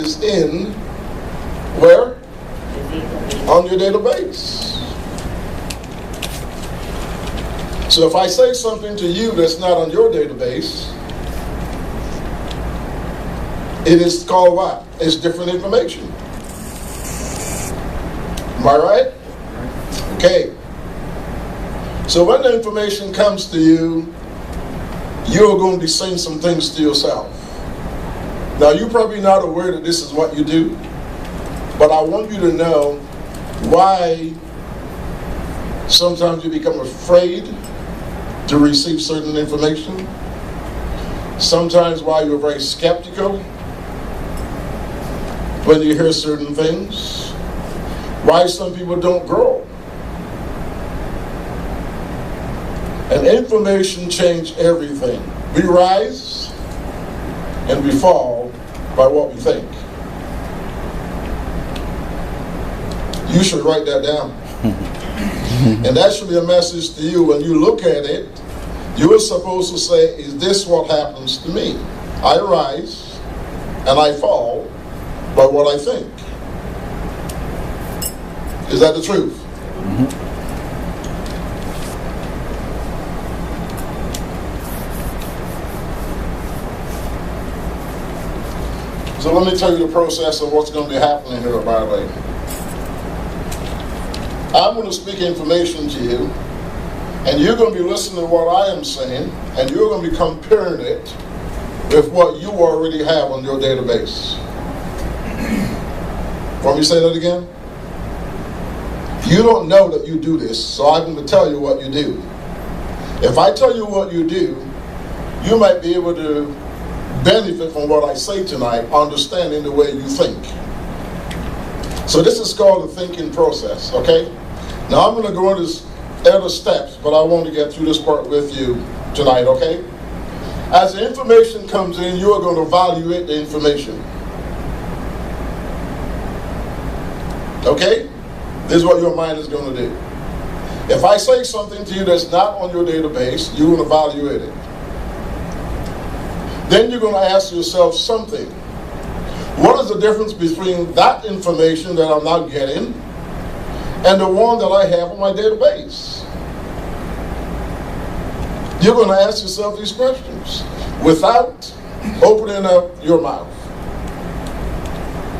is in where? On your database. So if I say something to you that's not on your database, it is called what? It's different information. Am I right? Okay. So when the information comes to you, you're going to be saying some things to yourself. Now, you're probably not aware that this is what you do, but I want you to know why sometimes you become afraid to receive certain information. Sometimes why you're very skeptical when you hear certain things. Why some people don't grow. And information changes everything. We rise and we fall by what we think. You should write that down. And that should be a message to you. When you look at it, you are supposed to say, is this what happens to me? I rise and I fall by what I think. Is that the truth? Mm-hmm. So let me tell you the process of what's going to be happening here, by the way. I'm going to speak information to you, and you're going to be listening to what I am saying, and you're going to be comparing it with what you already have on your database. Want me to say that again? You don't know that you do this, so I'm going to tell you what you do. If I tell you what you do, you might be able to benefit from what I say tonight, understanding the way you think. So this is called the thinking process, okay? Now I'm going to go into other steps, but I want to get through this part with you tonight, okay? As the information comes in, you are going to evaluate the information. Okay? This is what your mind is going to do. If I say something to you that's not on your database, you're going to evaluate it. Then you're going to ask yourself something. What is the difference between that information that I'm not getting and the one that I have on my database? You're going to ask yourself these questions without opening up your mouth.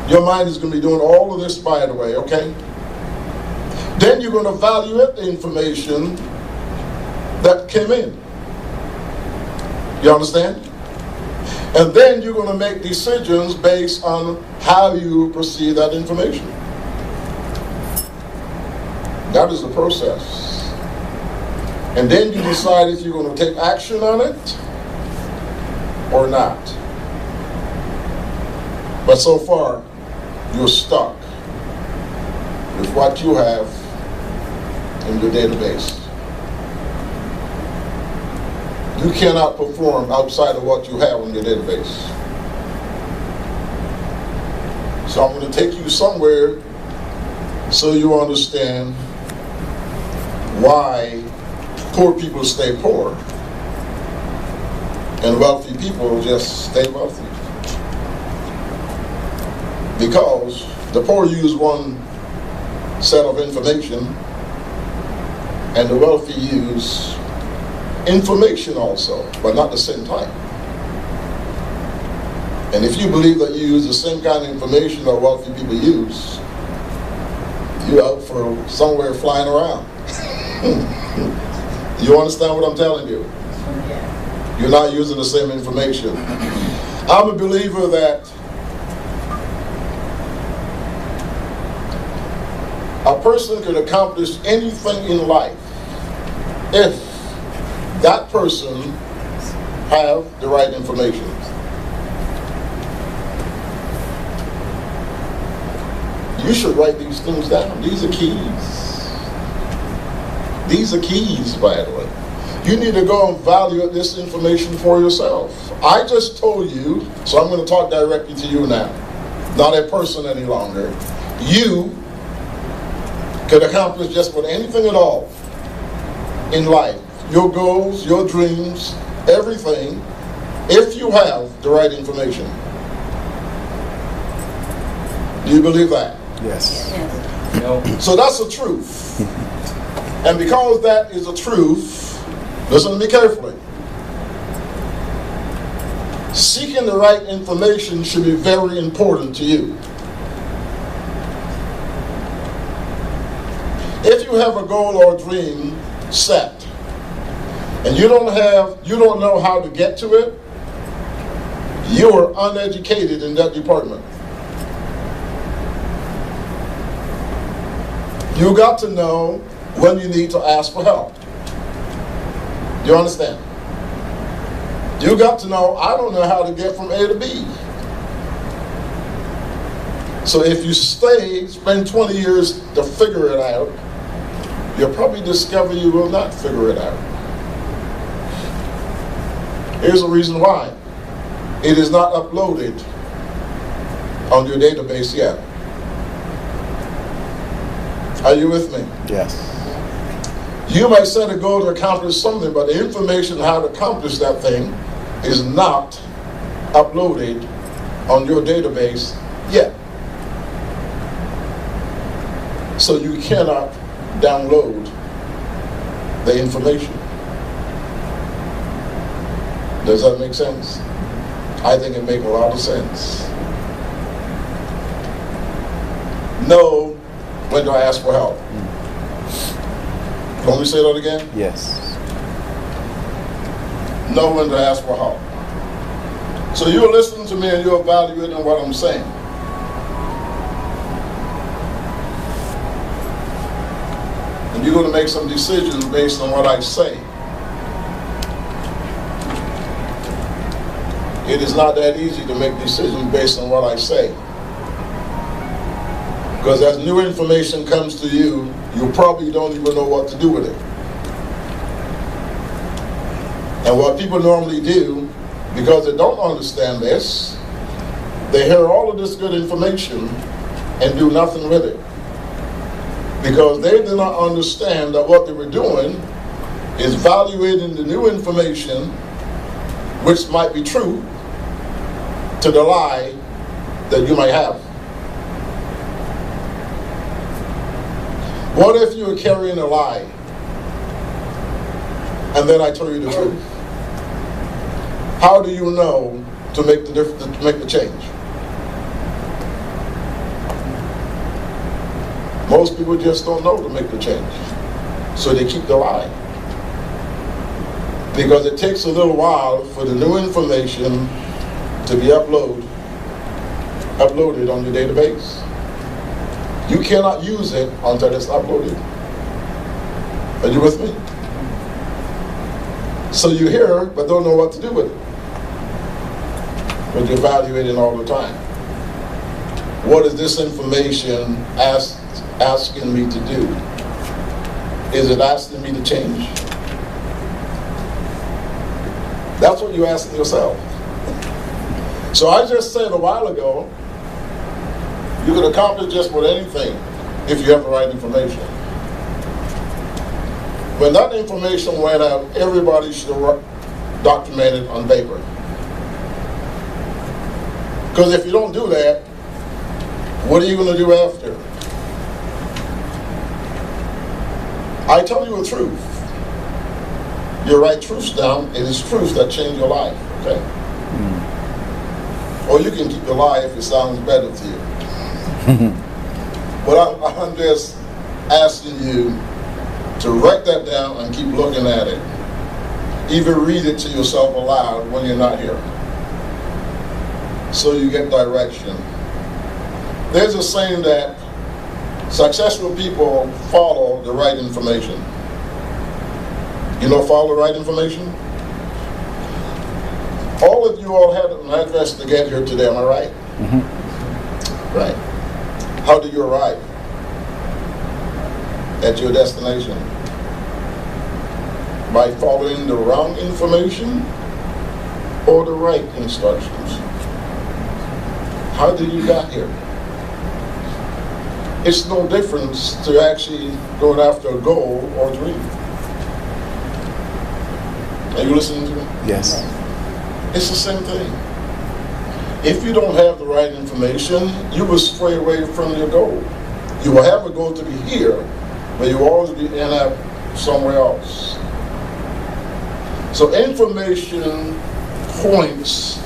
Your mind is going to be doing all of this, by the way, okay? Then you're going to evaluate the information that came in. You understand? And then you're going to make decisions based on how you perceive that information. That is the process. And then you decide if you're going to take action on it or not. But so far, you're stuck with what you have in your database. You cannot perform outside of what you have on your database. So I'm going to take you somewhere so you understand why poor people stay poor and wealthy people just stay wealthy. Because the poor use one set of information and the wealthy use information also, but not the same type. And if you believe that you use the same kind of information that wealthy people use, you're out for somewhere flying around. You understand what I'm telling you? You're not using the same information. I'm a believer that a person can accomplish anything in life if that person have the right information. You should write these things down. These are keys. These are keys, by the way. You need to go and evaluate this information for yourself. I just told you, so I'm going to talk directly to you now. Not a person any longer. You could accomplish just about anything at all in life. Your goals, your dreams, everything, if you have the right information. Do you believe that? Yes. No. So that's the truth. And because that is the truth, listen to me carefully. Seeking the right information should be very important to you. If you have a goal or dream set, and you don't know how to get to it, you are uneducated in that department. You got to know when you need to ask for help. You understand? You got to know, I don't know how to get from A to B. So if you spend 20 years to figure it out, you'll probably discover you will not figure it out. Here's the reason why. It is not uploaded on your database yet. Are you with me? Yes. You might set a goal to accomplish something, but the information how to accomplish that thing is not uploaded on your database yet. So you cannot download the information. Does that make sense? I think it makes a lot of sense. Know when to ask for help. Can we say that again? Yes. Know when to ask for help. So you're listening to me and you're evaluating what I'm saying. And you're going to make some decisions based on what I say. It is not that easy to make decisions based on what I say. Because as new information comes to you, you probably don't even know what to do with it. And what people normally do, because they don't understand this, they hear all of this good information and do nothing with it. Because they do not understand that what they were doing is evaluating the new information, which might be true, to the lie that you might have. What if you were carrying a lie and then I tell you the truth? How do you know to make the difference, to make the change? Most people just don't know to make the change, so they keep the lie. Because it takes a little while for the new information to be uploaded on your database. You cannot use it until it's uploaded. Are you with me? So you hear, but don't know what to do with it. But you're evaluating all the time. What is this information asking me to do? Is it asking me to change? That's what you're asking yourself. So I just said a while ago, you can accomplish just about anything if you have the right information. When that information went out, everybody should document it on paper. Because if you don't do that, what are you going to do after? I tell you the truth. You write truths down, it is truths that change your life, okay? Or you can keep your lie if it sounds better to you. But I'm just asking you to write that down and keep looking at it. Even read it to yourself aloud when you're not here, so you get direction. There's a saying that successful people follow the right information. You know, follow the right information? All of you all had an address to get here today, am I right? Mm-hmm. Right. How do you arrive at your destination? By following the wrong information or the right instructions? How did you get here? It's no difference to actually going after a goal or dream. Are you listening to me? Yes. It's the same thing. If you don't have the right information, you will stray away from your goal. You will have a goal to be here, but you will always be end up somewhere else. So information points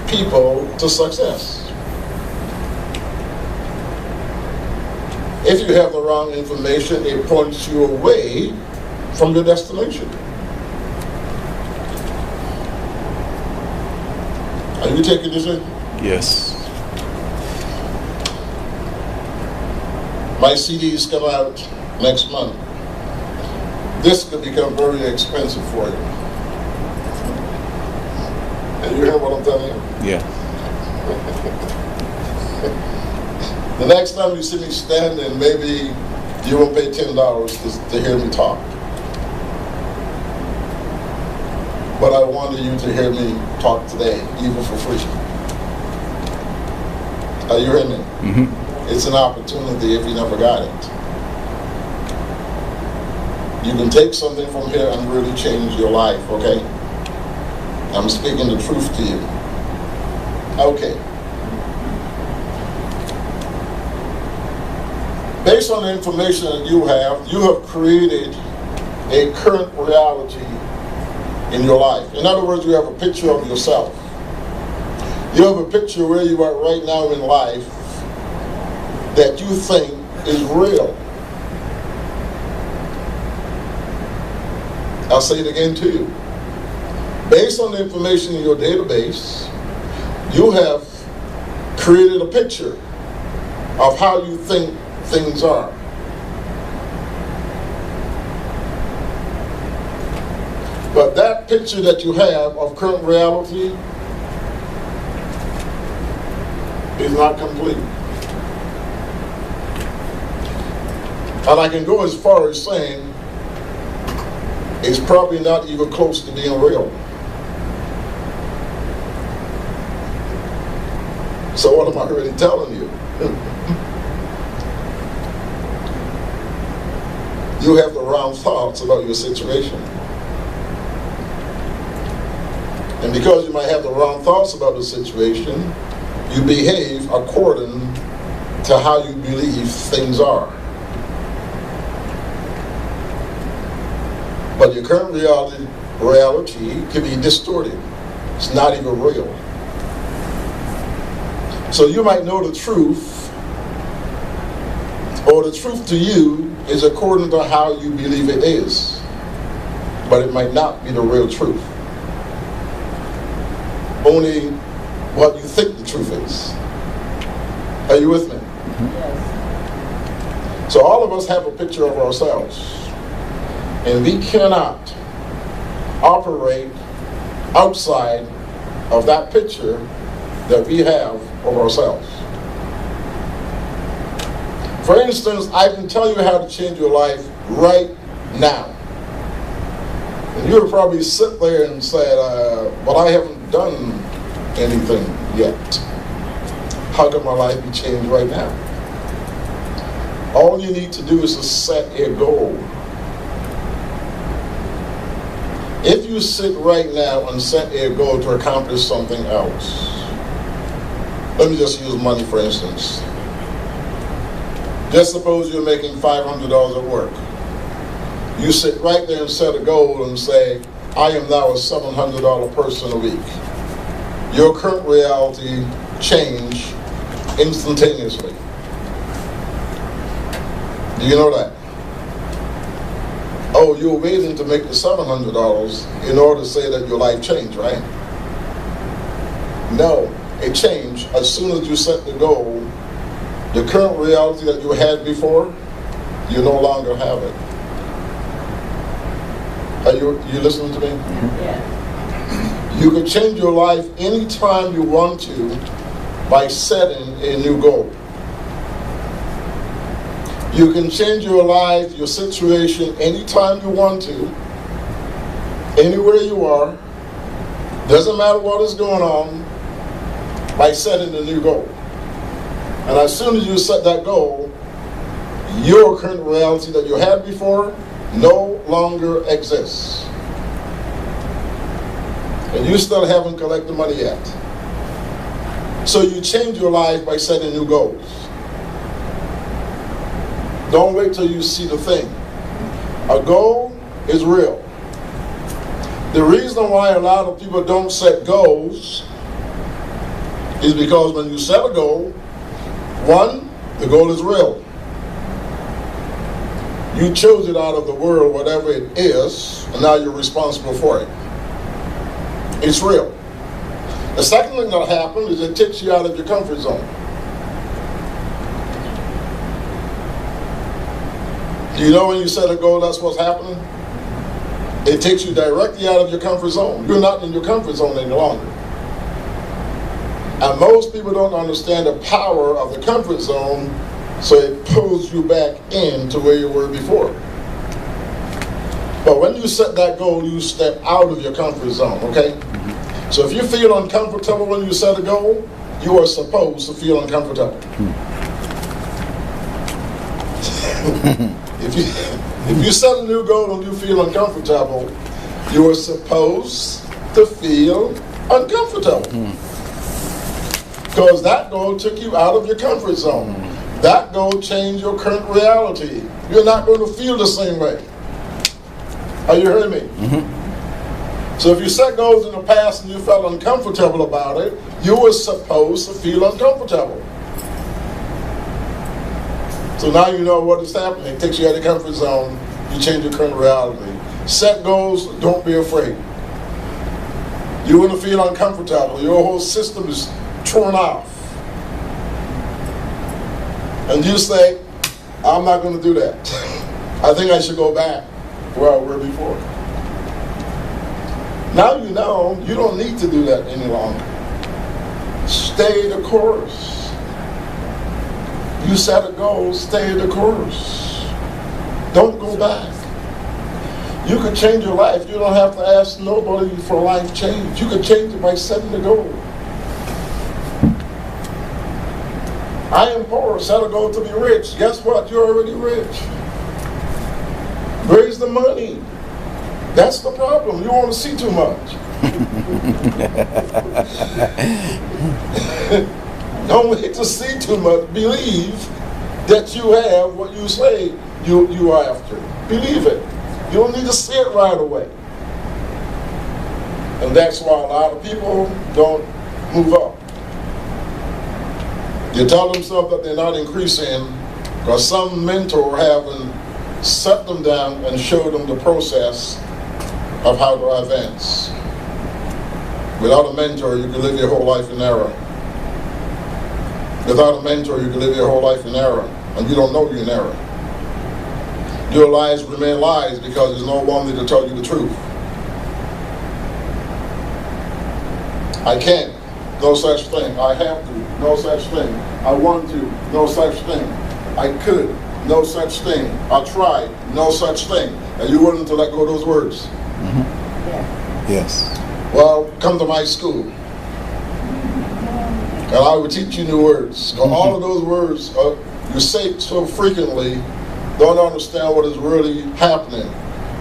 people to success. If you have the wrong information, it points you away from your destination. Are you taking this in? Yes. My CDs come out next month. This could become very expensive for you. And you hear what I'm telling you? Yeah. The next time you see me standing, maybe you will pay $10 to hear me talk. But I wanted you to hear me talk today, even for free. Are you hearing me? Mm-hmm. It's an opportunity if you never got it. You can take something from here and really change your life, okay? I'm speaking the truth to you. Okay. Based on the information that you have created a current reality in your life. In other words, you have a picture of yourself. You have a picture where you are right now in life that you think is real. I'll say it again to you. Based on the information in your database, you have created a picture of how you think things are. But that picture that you have of current reality is not complete. And I can go as far as saying it's probably not even close to being real. So what am I really telling you? You have the wrong thoughts about your situation. And because you might have the wrong thoughts about the situation, you behave according to how you believe things are. But your current reality can be distorted. It's not even real. So you might know the truth, or the truth to you is according to how you believe it is. But it might not be the real truth. Only what you think the truth is. Are you with me? Yes. So all of us have a picture of ourselves. And we cannot operate outside of that picture that we have of ourselves. For instance, I can tell you how to change your life right now. And you would probably sit there and say, well, I haven't done anything yet. How can my life be changed right now? All you need to do is to set a goal. If you sit right now and set a goal to accomplish something else, let me just use money for instance. Just suppose you're making $500 at work. You sit right there and set a goal and say, I am now a $700 person a week. Your current reality change instantaneously. Do you know that? Oh, you're waiting to make the $700 in order to say that your life changed, right? No, it changed as soon as you set the goal. The current reality that you had before, you no longer have it. Are you listening to me? Yes. You can change your life anytime you want to by setting a new goal. You can change your life, your situation, anytime you want to, anywhere you are. Doesn't matter what is going on, by setting a new goal. And as soon as you set that goal, your current reality that you had before no longer exists. And you still haven't collected money yet. So you change your life by setting new goals. Don't wait till you see the thing. A goal is real. The reason why a lot of people don't set goals is because when you set a goal, one, the goal is real. You chose it out of the world, whatever it is, and now you're responsible for it. It's real. The second thing that happens is it takes you out of your comfort zone. Do you know when you set a goal, that's what's happening? It takes you directly out of your comfort zone. You're not in your comfort zone any longer. And most people don't understand the power of the comfort zone, so it pulls you back into where you were before. But when you set that goal, you step out of your comfort zone, okay? So if you feel uncomfortable when you set a goal, you are supposed to feel uncomfortable. If you set a new goal and you feel uncomfortable, you are supposed to feel uncomfortable. Because that goal took you out of your comfort zone. That goal changed your current reality. You're not going to feel the same way. Are you hearing me? Mm-hmm. So if you set goals in the past and you felt uncomfortable about it, you were supposed to feel uncomfortable. So now you know what is happening. It takes you out of your comfort zone. You change your current reality. Set goals, don't be afraid. You're going to feel uncomfortable. Your whole system is torn off. And you say, I'm not going to do that. I think I should go back where I were before. Now you know you don't need to do that any longer. Stay the course. You set a goal, stay the course. Don't go back. You could change your life. You don't have to ask nobody for life change. You could change it by setting the goal. I am poor, set a goal to be rich. Guess what? You're already rich. Where's the money? That's the problem. You want to see too much. Don't wait to see too much. Believe that you have what you say you are after. Believe it. You don't need to see it right away. And that's why a lot of people don't move up. They tell themselves that they're not increasing because some mentor haven't set them down and showed them the process of how to advance. Without a mentor, you can live your whole life in error. Without a mentor, you can live your whole life in error, and you don't know you're in error. Your lies remain lies because there's no one there to tell you the truth. I can't. No such thing. I have to. No such thing. I want to. No such thing. I could. No such thing. I tried. No such thing. And you're willing to let go of those words? Mm-hmm. Yeah. Yes. Well, come to my school. And I will teach you new words. Mm-hmm. All of those words you say so frequently, don't understand what is really happening.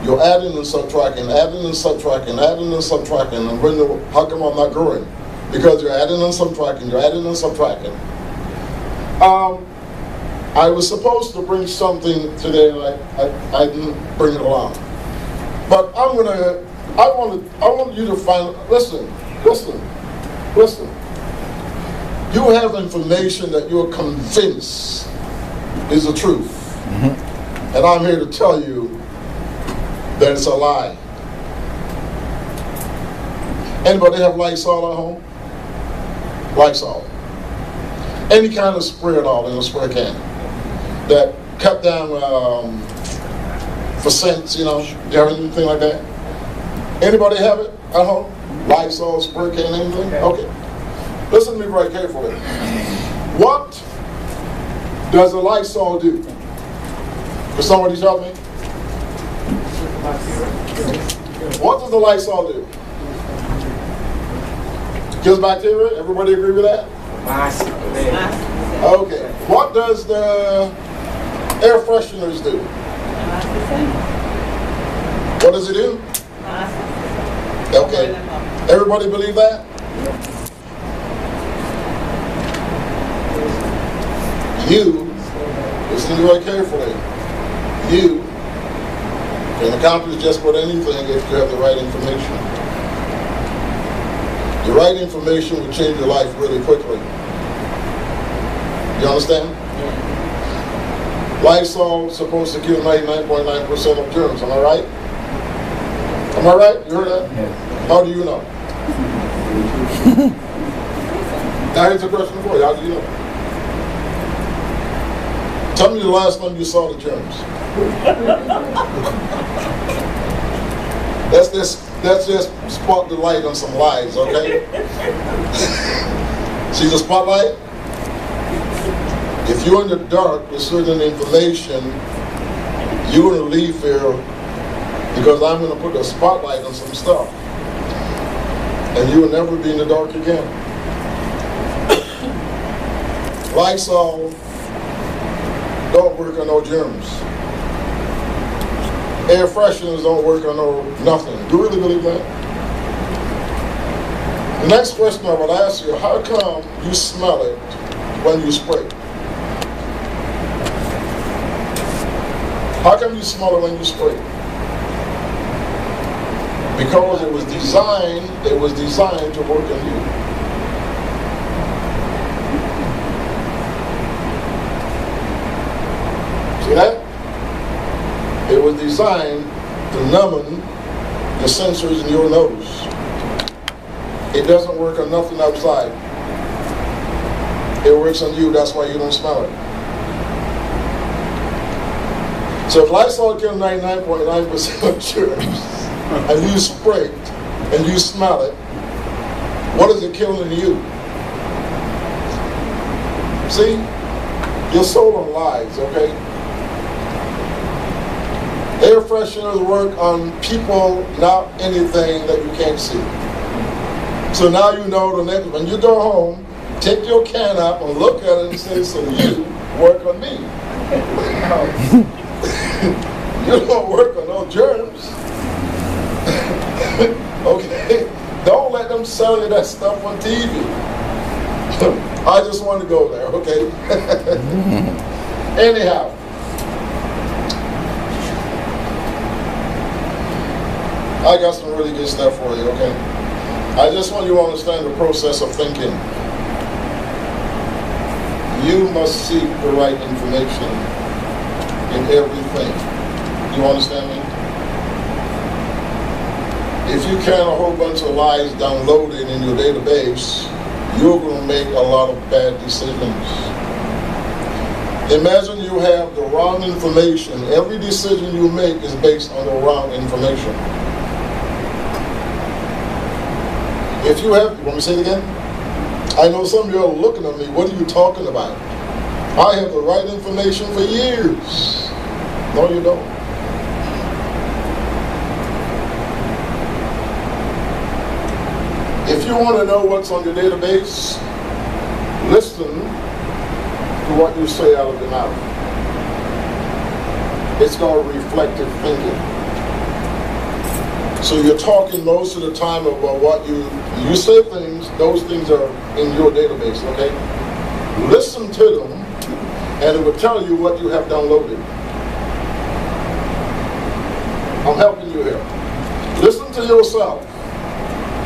You're adding and subtracting, adding and subtracting, adding and subtracting. And how come I'm not growing? Because you're adding and subtracting, you're adding and subtracting. I was supposed to bring something today, and I didn't bring it along. But I want you to find, listen. You have information that you're convinced is the truth. Mm-hmm. And I'm here to tell you that it's a lie. Anybody have Lysol at home? Lysol. Any kind of spray at all in a spray can that cut down for scents, you know, do you have anything like that? Anybody have it at home? Lysol, spray can, anything? Okay. Listen to me very carefully. What does a Lysol do? Can somebody tell me? What does the Lysol do? Kills bacteria? Everybody agree with that? Okay. What does the air fresheners do? What does it do? Okay. Everybody believe that? You, listen very carefully, you can accomplish just about anything if you have the right information. The right information will change your life really quickly. You understand? Lysol is supposed to kill 99.9% of germs. Am I right? Am I right? You heard that? Yes. How do you know? Now here's a question for you. How do you know? Tell me the last time you saw the germs. Let's just spot the light on some lies, okay? See the spotlight? If you're in the dark with certain information, you're going to leave here because I'm going to put a spotlight on some stuff. And you will never be in the dark again. Lysol don't work on no germs. Air fresheners don't work on no nothing. Do you really believe that? The next question I would ask you, how come you smell it when you spray? How come you smell it when you spray? Because it was designed to work on you. See that? It was designed to numbing the sensors in your nose. It doesn't work on nothing outside. It works on you, that's why you don't smell it. So if Lysol kills 99.9% of germs, and you spray it, and you smell it, what is it killing in you? See? Your soul on lies, okay? Air fresheners work on people, not anything that you can't see. So now you know the next, when you go home, take your can up and look at it and say, so you work on me. You don't work on no germs. Okay? Don't let them sell you that stuff on TV. I just want to go there, okay? Anyhow. I got some really good stuff for you, okay? I just want you to understand the process of thinking. You must seek the right information in everything. You understand me? If you can a whole bunch of lies downloaded in your database, you're going to make a lot of bad decisions. Imagine you have the wrong information. Every decision you make is based on the wrong information. If you have, you want me to say it again? I know some of you are looking at me, what are you talking about? I have the right information for years. No, you don't. If you want to know what's on your database, listen to what you say out of your mouth. It's called reflective thinking. So you're talking most of the time about what you say things, those things are in your database, okay? Listen to them, and it will tell you what you have downloaded. I'm helping you here. Listen to yourself.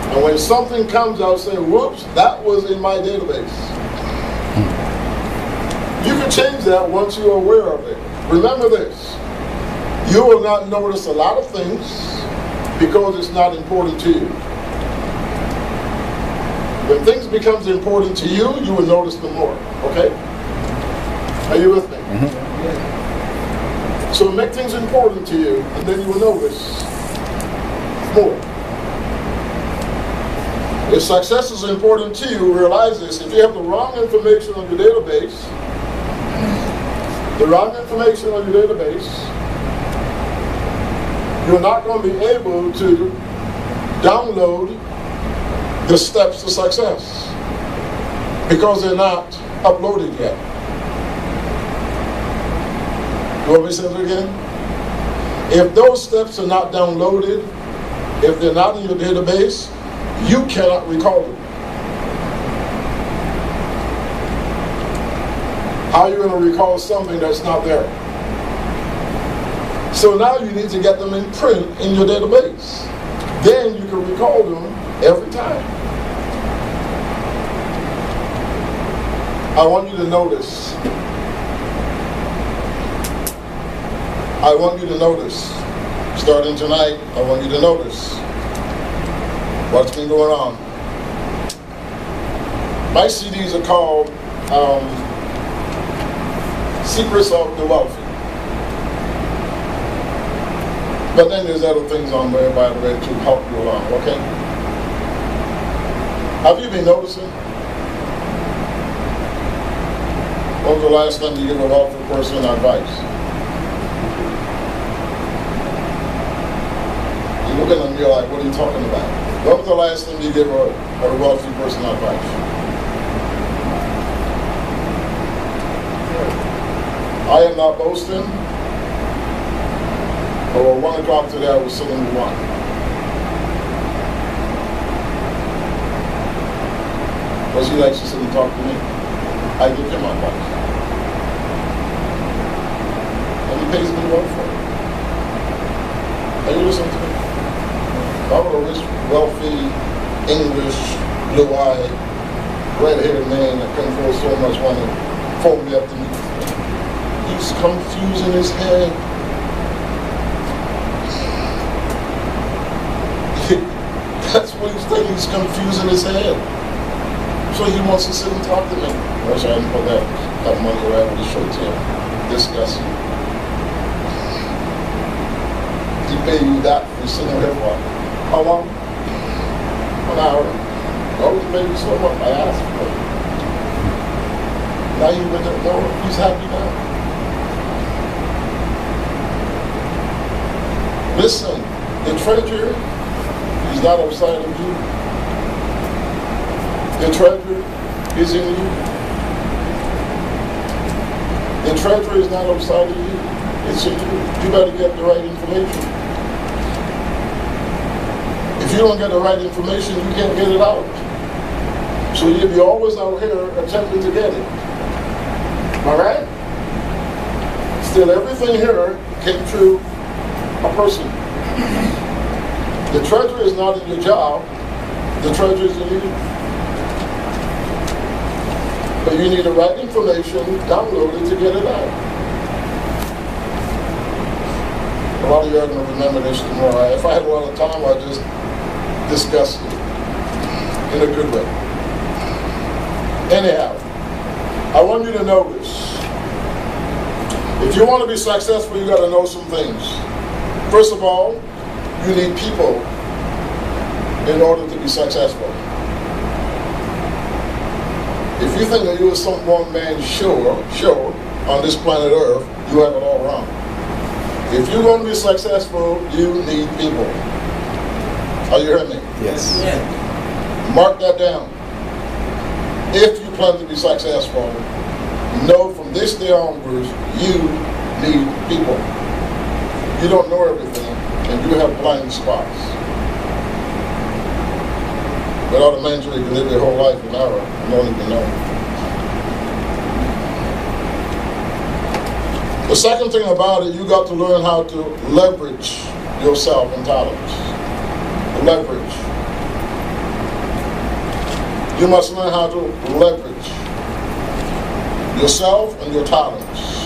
And when something comes out, say, whoops, that was in my database. You can change that once you're aware of it. Remember this. You will not notice a lot of things because it's not important to you. When things becomes important to you, you will notice them more. Okay? Are you with me? Mm-hmm. So make things important to you, and then you will notice more. If success is important to you, realize this. If you have the wrong information on your database, you're not going to be able to download the steps to success because they're not uploaded yet. You want me to say that again? If those steps are not downloaded, if they're not in your database, you cannot recall them. How are you going to recall something that's not there? So now you need to get them in print in your database. Then you can recall them every time. I want you to notice. I want you to notice. Starting tonight, I want you to notice what's been going on. My CDs are called Secrets of the Wealthy. But then there's other things on there, by the way, to help you along, okay? Have you been noticing? When was the last time you gave a wealthy person advice? You're looking at me like, what are you talking about? When was the last time you gave a wealthy person advice? I am not boasting. But at 1 o'clock today, I was sitting with one. Because he likes to sit and talk to me. I give him advice. And he pays me well for it. Are you listening to me? If I were a rich, wealthy, English, blue-eyed, red-headed man that couldn't afford so much money, phone me up to me. He's confusing his head. That's what he's thinking. He's confusing his head. So he wants to sit and talk to me. I wish I hadn't put that money around the shirt to him. Disgusting. He paid you that for sitting here for how long? 1 hour. Oh, he paid you so much. I asked for it. Now you went up. No, he's happy now. Listen, the treasure is not outside of you. The treasure is in you. The treasure is not outside of you. It's in you. You better get the right information. If you don't get the right information, you can't get it out. So you'll be always out here attempting to get it. All right? Still, everything here came through a person. The treasure is not in your job. The treasure is in you. But you need the right information downloaded to get it out. A lot of you are going to remember this tomorrow. If I had a lot of time, I'd just discuss it in a good way. Anyhow, I want you to know this. If you want to be successful, you got to know some things. First of all, you need people in order to be successful. If you think that you are some one-man show on this planet Earth, you have it all wrong. If you're going to be successful, you need people. Are you hearing me? Yes. Yeah. Mark that down. If you plan to be successful, know from this day onwards, you need people. You don't know everything, and you have blind spots. But automatically you can live your whole life in error and don't even know. The second thing about it, you got to learn how to leverage yourself and talents. Leverage. You must learn how to leverage yourself and your talents.